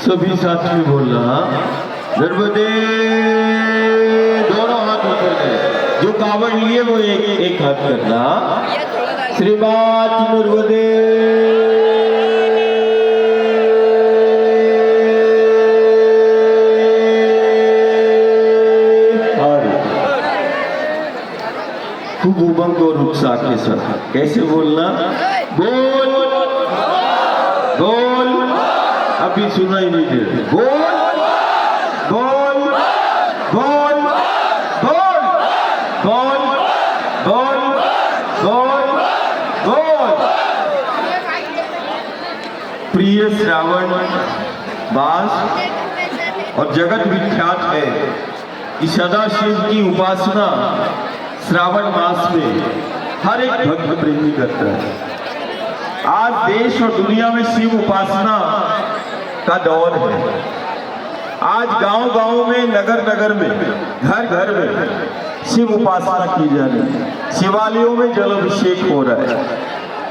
सभी साथ में बोलना, नर्मदे, दोनों हाथ ऊपर करें। जो कावड़ लिए वो एक हाथ करना। श्रीमात नर्मदे। खूब उमंग और उत्साह के साथ कैसे बोलना? बोल बोल, अभी सुना ही नहीं दे। बोल बोल बोल बोल बोल बोल बोल बोल। प्रिय श्रावण मास और जगत विख्यात है कि सदाशिव की उपासना श्रावण मास में हर एक भक्त प्रेमी करता है। आज देश और दुनिया में शिव उपासना का दौर है। आज गांव-गांव में, नगर-नगर में, घर-घर में शिव उपासना की जा रही है। शिवालयों में जल अभिषेक हो रहा है।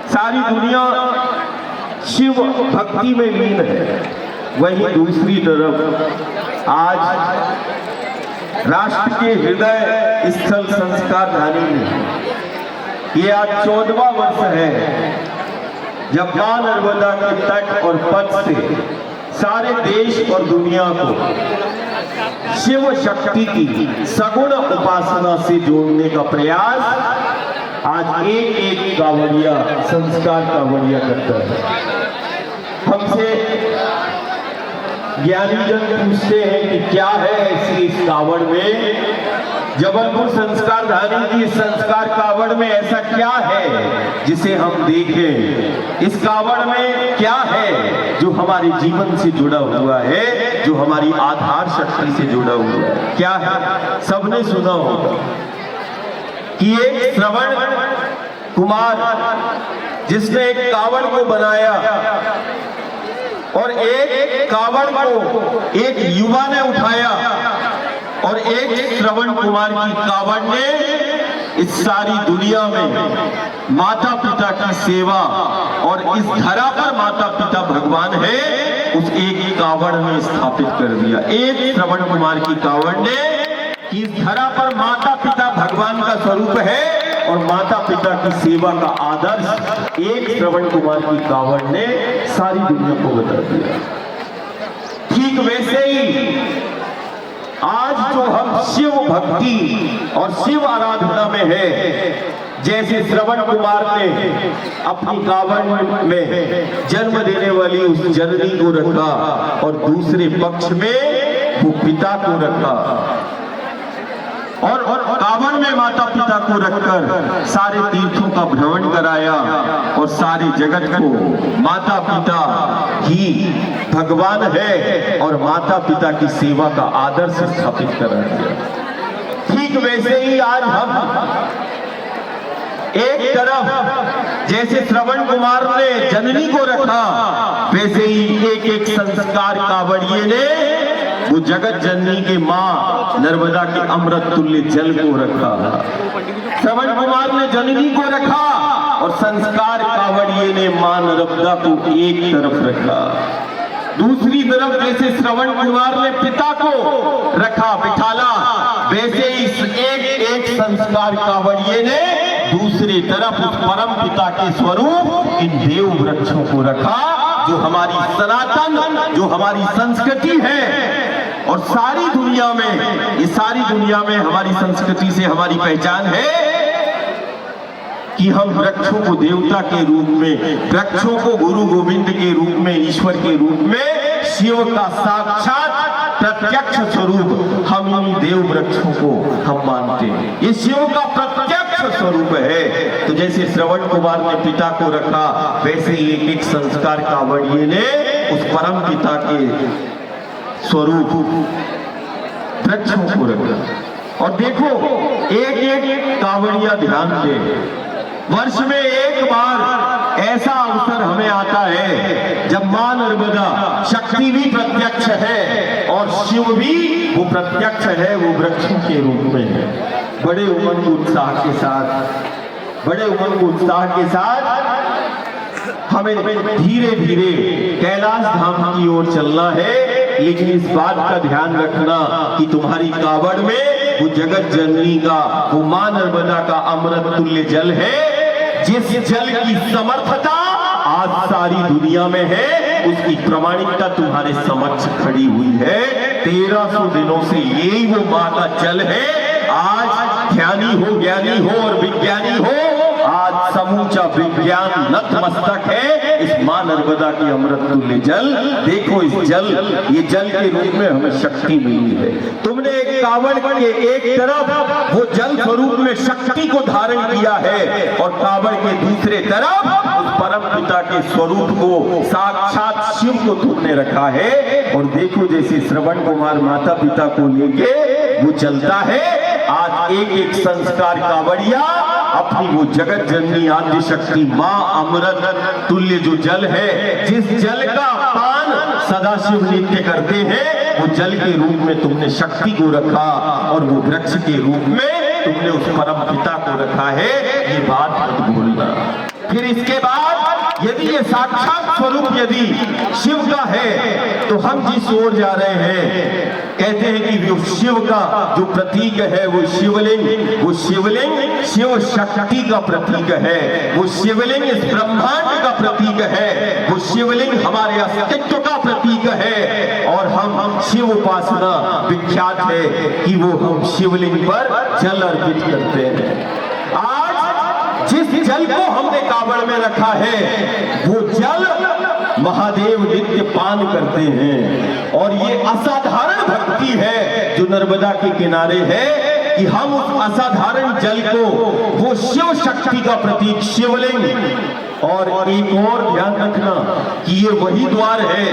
सारी दुनिया शिव भक्ति में लीन है। वहीं दूसरी तरफ आज राष्ट्र के हृदय स्थल संस्कार धानी में ये आज 14वां वर्ष है जब मां नर्मदा के तट और पथ से सारे देश और दुनिया को शिव शक्ति की सगुण उपासना से जोड़ने का प्रयास आज एक एक कांवड़िया, संस्कार कांवड़िया करता है। हमसे ज्ञानी जन पूछते हैं कि क्या है ऐसी इस कावड़ में? जबलपुर संस्कारधारी की इस संस्कार कावड़ में ऐसा क्या है जिसे हम देखें? इस कावड़ में क्या है जो हमारे जीवन से जुड़ा हुआ है, जो हमारी आधार शक्ति से जुड़ा हुआ है? क्या है? सबने सुना होगा कि एक श्रवण कुमार जिसने एक कावड़ को बनाया और एक कावड़ को एक युवा ने उठाया और एक श्रवण कुमार की कावड़ ने इस सारी दुनिया में माता पिता की सेवा और इस धरा पर माता पिता भगवान है उस एक कावड़ में स्थापित कर दिया। एक श्रवण कुमार की कावड़ ने इस धरा पर माता पिता भगवान का स्वरूप है और माता पिता की सेवा का आदर्श एक श्रवण कुमार की कावड़ ने सारी दुनिया को बता दिया। ठीक वैसे ही आज जो हम शिव भक्ति और शिव आराधना में है, जैसे श्रवण कुमार ने अपनी कावड़ में जन्म देने वाली उस जननी को रखा और दूसरे पक्ष में वो पिता को रखा और कावड़ में माता पिता को रखकर सारे तीर्थों का भ्रमण कराया और सारे जगत को माता पिता ही भगवान है और माता पिता की सेवा का आदर्श स्थापित करा दिया। ठीक वैसे ही आज हम एक तरफ जैसे श्रवण कुमार ने जननी को रखा, वैसे ही एक एक संस्कार कावड़िए ने वो जगत जननी के मां नर्मदा के अमृत तुल्य जल को रखा। श्रवण कुमार ने जननी को रखा और संस्कार कावड़िए ने मां नर्मदा को एक तरफ रखा। दूसरी तरफ जैसे श्रवण कुमार ने पिता को रखा, बिठाला, वैसे इस एक एक संस्कार कावड़िए ने दूसरी तरफ उस परम पिता के स्वरूप इन देव वृक्षों को रखा जो हमारी सनातन, जो हमारी संस्कृति है और सारी दुनिया में, इस सारी दुनिया में हमारी संस्कृति से हमारी पहचान है कि हम वृक्षों को देवता के रूप में, वृक्षों को गुरु गोविंद के रूप में, ईश्वर के रूप में, शिव का साक्षात प्रत्यक्ष स्वरूप हम इन देव वृक्षों को हम मानते हैं। ये शिव का प्रत्यक्ष स्वरूप है। तो जैसे श्रवण कुमार ने पिता को रखा, वैसे ही एक एक संस्कार कावड़िए ने उस परम पिता के स्वरूप वृक्षों को रखा। और देखो एक एक कावड़िया ध्यान दे, वर्ष में एक बार ऐसा अवसर हमें आता है जब मां नर्मदा शक्ति भी प्रत्यक्ष है और शिव भी वो प्रत्यक्ष है, वो वृक्षों के रूप में है। बड़े उमंग उत्साह के साथ, बड़े उमंग उत्साह के साथ हमें धीरे धीरे कैलाश धाम की ओर चलना है, लेकिन इस बात का ध्यान रखना कि तुम्हारी कावड़ में वो जगत जननी का, वो मां नर्मदा का अमृत तुल्य जल है, जिस जल की समर्थता आज सारी दुनिया में है, उसकी प्रमाणिकता तुम्हारे समक्ष खड़ी हुई है। 1300 दिनों से यही वो मां का जल है। आज ध्यानी हो, ज्ञानी हो और विज्ञानी हो, आज समूचा विज्ञान नतमस्तक है इस मां नर्मदा की अमृत तुल्य जल। देखो इस जल, ये जल के रूप में हमें शक्ति मिली है। तुमने एक कावड़ के एक तरफ वो जल स्वरूप में शक्ति को धारण किया है और कावड़ के दूसरे तरफ उस परम पिता के स्वरूप को, साक्षात शिव को तुमने रखा है। और देखो जैसे श्रवण कुमार माता पिता को लेके वो चलता है, आज एक एक संस्कार कावड़िया अपनी वो जगत जननी आद्य शक्ति मां अमृत तुल्य जो जल है, जिस जल का पान सदाशिव नित्य करते हैं, वो जल के रूप में तुमने शक्ति को रखा और वो वृक्ष के रूप में तुमने उस परम पिता को रखा है। ये बात मत भूलना। फिर इसके बाद यदि ये साक्षात स्वरूप यदि शिव का है, तो हम जिस ओर जा रहे हैं, कहते हैं कि वो शिव का जो प्रतीक है वो शिवलिंग, वो शिवलिंग शिव शक्ति का प्रतीक है, वो शिवलिंग इस ब्रह्मांड का प्रतीक है, वो शिवलिंग हमारे अस्तित्व का प्रतीक है। और हम शिव उपासना विख्यात है कि वो हम शिवलिंग पर जल अर्पित करते हैं। आज जिस जल को हमने कावड़ में रखा है, वो जल महादेव नित्य पान करते हैं। और ये असाधारण भक्ति है जो नर्मदा के किनारे है कि हम उस असाधारण जल को, वो शिव शक्ति का प्रतीक शिवलिंग, और एक और ध्यान रखना कि ये वही द्वार है,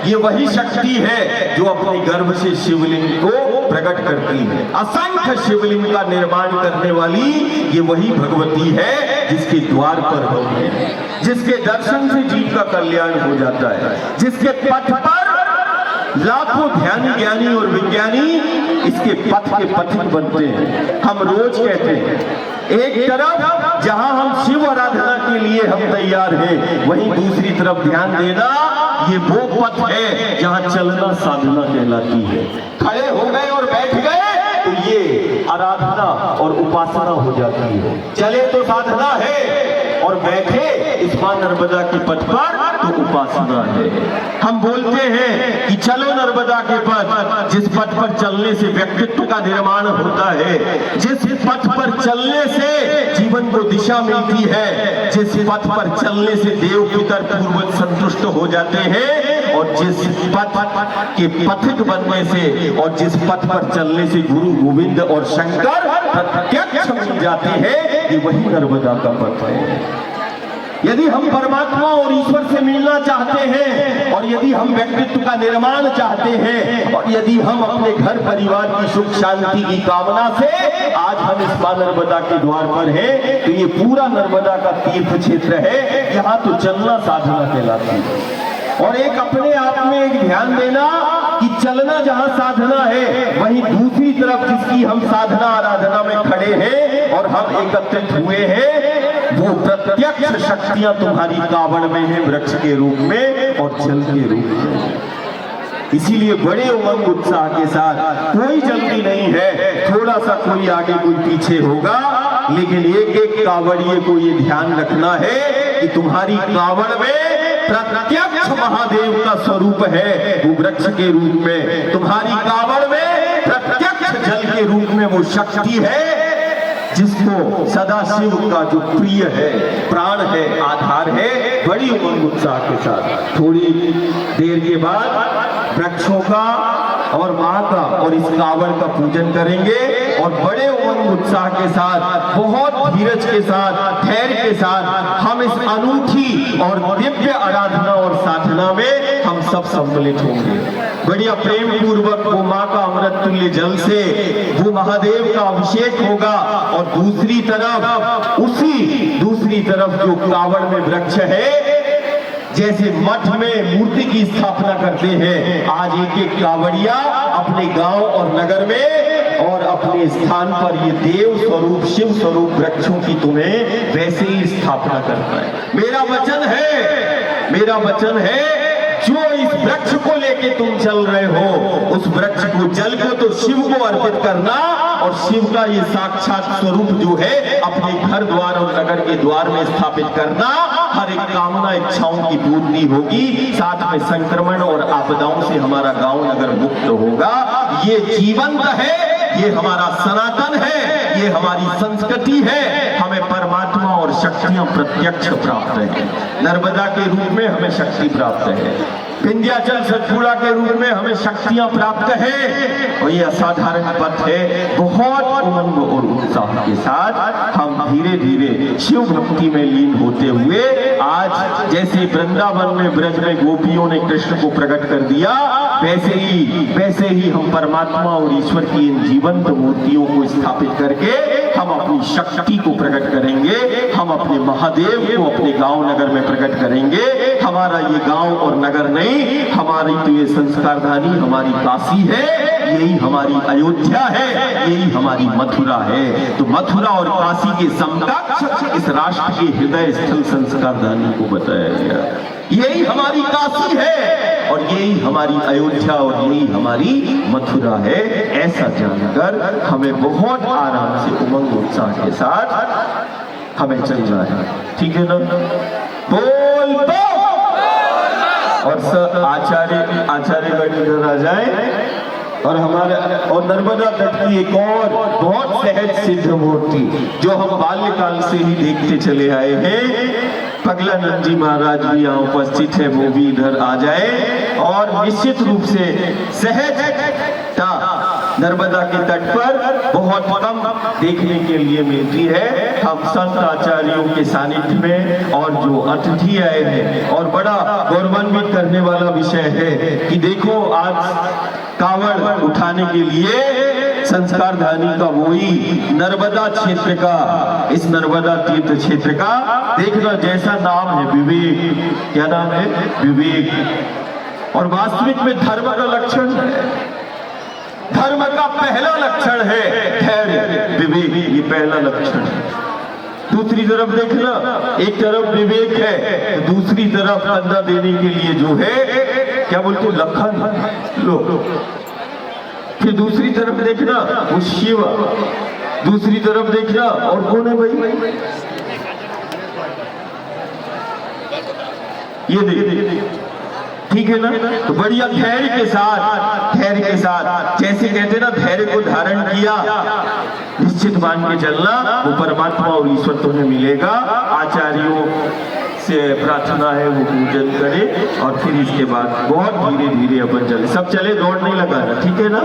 ये वही शक्ति है जो अपने गर्भ से शिवलिंग को प्रकट करती है। असंख्य शिवलिंग का निर्माण करने वाली ये वही भगवती है जिसके द्वार पर हम हैं, जिसके दर्शन से जीव का कल्याण हो जाता है, जिसके पथ पर लाखों ध्यानी ज्ञानी और विज्ञानी इसके पथ के पथिक बनते हैं। हम रोज कहते हैं एक तरफ जहां हम शिव आराधना के लिए हम तैयार हैं, वहीं दूसरी तरफ ध्यान देना ये वो पथ है जहां चलना साधना कहलाती है। खड़े हो गए और बैठ गए तो ये आराधना और उपासना हो जाती है। चले तो साधना है और बैठे इस मां नर्मदा के पथ पर तो उपासना है। हम बोलते हैं कि चलो नर्मदा के पथ, जिस पथ पर चलने से व्यक्तित्व का निर्माण होता है, जिस पथ पर चलने से जीवन को दिशा मिलती है, जिस पथ पर चलने से देव पितर पूर्वज संतुष्ट हो जाते हैं, और जिस पथ के पथिक बनने से और जिस पथ पर चलने से गुरु गोविंद और शंकर प्रत्यक्ष मिल जाते हैं, ये वही नर्मदा का पथ है। यदि हम परमात्मा और ईश्वर से मिलना चाहते हैं, और यदि हम व्यक्तित्व का निर्माण चाहते हैं, और यदि हम अपने घर परिवार की सुख शांति की कामना से आज हम इस मां नर्मदा के द्वार पर हैं, तो ये पूरा नर्मदा का तीर्थ क्षेत्र है, यहाँ तो चलना साधना कहलाती है। और एक अपने आप में एक ध्यान देना कि चलना जहां साधना है, वहीं दूसरी तरफ जिसकी हम साधना आराधना में खड़े हैं और हम एकत्रित हुए हैं, वो प्रत्यक्ष शक्तियां तुम्हारी कावड़ में है, वृक्ष के रूप में और जल के रूप में। इसीलिए बड़े उमंग उत्साह के साथ, कोई जल्दी नहीं है, थोड़ा सा कोई आगे कोई पीछे होगा, लेकिन एक एक कावड़िए को ये ध्यान रखना है कि तुम्हारी कावड़ में प्रत्यक्ष महादेव का स्वरूप है, वो वृक्ष के रूप में, तुम्हारी कावड़ में प्रत्यक्ष जल के रूप में वो शक्ति है जिसको सदाशिव का जो प्रिय है, प्राण है, आधार है। बड़ी उमंग उत्साह के साथ थोड़ी देर के बाद वृक्षों का और मां का और इस कावड़ का पूजन करेंगे, और बड़े उमंग उत्साह के साथ, बहुत धीरज के साथ, धैर्य के साथ हम इस अनूठी और दिव्य आराधना और साधना में हम सब सम्मिलित होंगे। बढ़िया प्रेम पूर्वक वो मां का अमृत तुल्य जल से वो महादेव का अभिषेक होगा, और दूसरी तरफ जो कावड़ में वृक्ष है, जैसे मठ में मूर्ति की स्थापना करते हैं, आज एक एक कावड़िया अपने गांव और नगर में और अपने स्थान पर ये देव स्वरूप शिव स्वरूप वृक्षों की तुम्हें वैसे ही स्थापना करना है। मेरा वचन है जो इस वृक्ष को लेके तुम चल रहे हो, उस वृक्ष को जल को तो शिव को अर्पित करना, और शिव का ये साक्षात स्वरूप जो है अपने घर द्वार और नगर के द्वार में स्थापित करना। हर एक कामना इच्छाओं की पूर्ति होगी, साथ में संक्रमण और आपदाओं से हमारा गांव नगर मुक्त होगा। ये जीवंत है, ये हमारा सनातन है, ये हमारी संस्कृति है। हमें परमात्मा और शक्तियां प्रत्यक्ष प्राप्त है। नर्मदा के रूप में हमें शक्ति प्राप्त है, विंध्याचल सतपुड़ा के रूप में हमें शक्तियां प्राप्त है, और ये असाधारण पथ है। बहुत उमंग और उत्साह के साथ हम धीरे धीरे शिव भक्ति में लीन होते हुए आज जैसे वृंदावन में ब्रज में गोपियों ने कृष्ण को प्रकट कर दिया, वैसे ही हम परमात्मा और ईश्वर की इन जीवंत मूर्तियों को स्थापित करके हम अपनी शक्ति को प्रकट करेंगे। हम अपने महादेव को अपने गांव नगर में प्रकट करेंगे। हमारा ये गांव और नगर नहीं, हमारी तो ये संस्कारधानी हमारी काशी है, यही हमारी अयोध्या है, यही हमारी मथुरा है। तो मथुरा और काशी के समकक्ष इस राष्ट्र के हृदय स्थल संस्कारधानी को बताया गया। यही हमारी काशी है और यही हमारी अयोध्या और यही हमारी मथुरा है। ऐसा जानकर हमें बहुत आराम से उमंग उत्साह के साथ हमें चलना है, ठीक है ना? बोल दो। और सब आचार्यगण इधर आ जाए, और हमारे और नर्मदा तट की एक और बहुत सहज सिद्ध मूर्ति जो हम बाल्यकाल से ही देखते चले आए हैं, पगलानंद जी महाराज भी यहाँ उपस्थित है, वो भी इधर आ जाए। और निश्चित रूप से सहजता नर्मदा के तट पर बहुत कम देखने के लिए मिलती है। हम संत आचार्यों के सानिध्य में और जो अतिथि आए हैं, और बड़ा गौरवान्वित करने वाला विषय है कि देखो आज कावड़ उठाने के लिए संस्कारधानी का वही नर्मदा क्षेत्र का, इस नर्मदा तीर्थ क्षेत्र का देखना जैसा नाम है विवेक। क्या नाम है? विवेक। और वास्तविक में धर्म का लक्षण है, धर्म का पहला लक्षण है धैर्य, विवेक, ये पहला लक्षण है। दूसरी तरफ देखना, एक तरफ विवेक है, दूसरी तरफ अंधा देने के लिए जो है क्या बोलते लखन लो। फिर दूसरी तरफ देखना वो शिव, दूसरी तरफ देखना और कौन है भाई? ये देख, ठीक है ना? तो बढ़िया धैर्य के साथ जैसे कहते ना धैर्य को धारण किया, निश्चित मान के चलना वो परमात्मा और ईश्वर तुम्हें मिलेगा। आचार्यों से प्रार्थना है वो पूजन करे, और फिर इसके बाद बहुत धीरे धीरे अपन चले, सब चले, दौड़ नहीं लगाना, ठीक है ना?